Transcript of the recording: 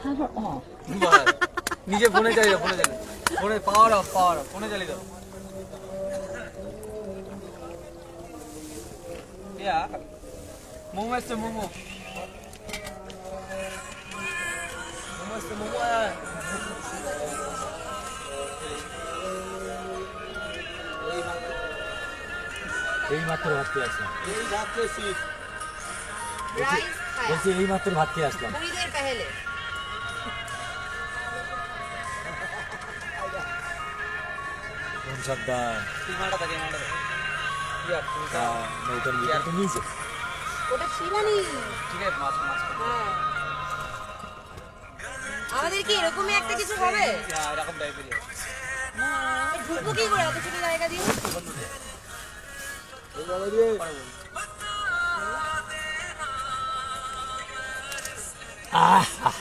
Power off. নিজে ফোনে চালিয়ে দাও, ফোনে চালিয়ে দাও। ফোনে পাওয়ার অফ, ফোনে চালিয়ে দাও। মোমো এসছে, মোমো এসছে, মোমো এই মাত্র ভাত খেয়ে আসলাম। এই ভাত খেয়েছি। বলছি এই মাত্র ভাত খেয়ে আসলাম। কোন সর্দার? মালটা থাকে, মালটা থাকে। ওটার ভিতরে নিয়েছে। ওটা শিরানি। ঠিক আছে, মাছ মাছ। হ্যাঁ। আমাদের কি এরকমই একটা কিছু হবে? হ্যাঁ, এরকম টাইপেরই হবে। ঢুকবো কি করে এত ছোট জায়গা দিয়ে? আহ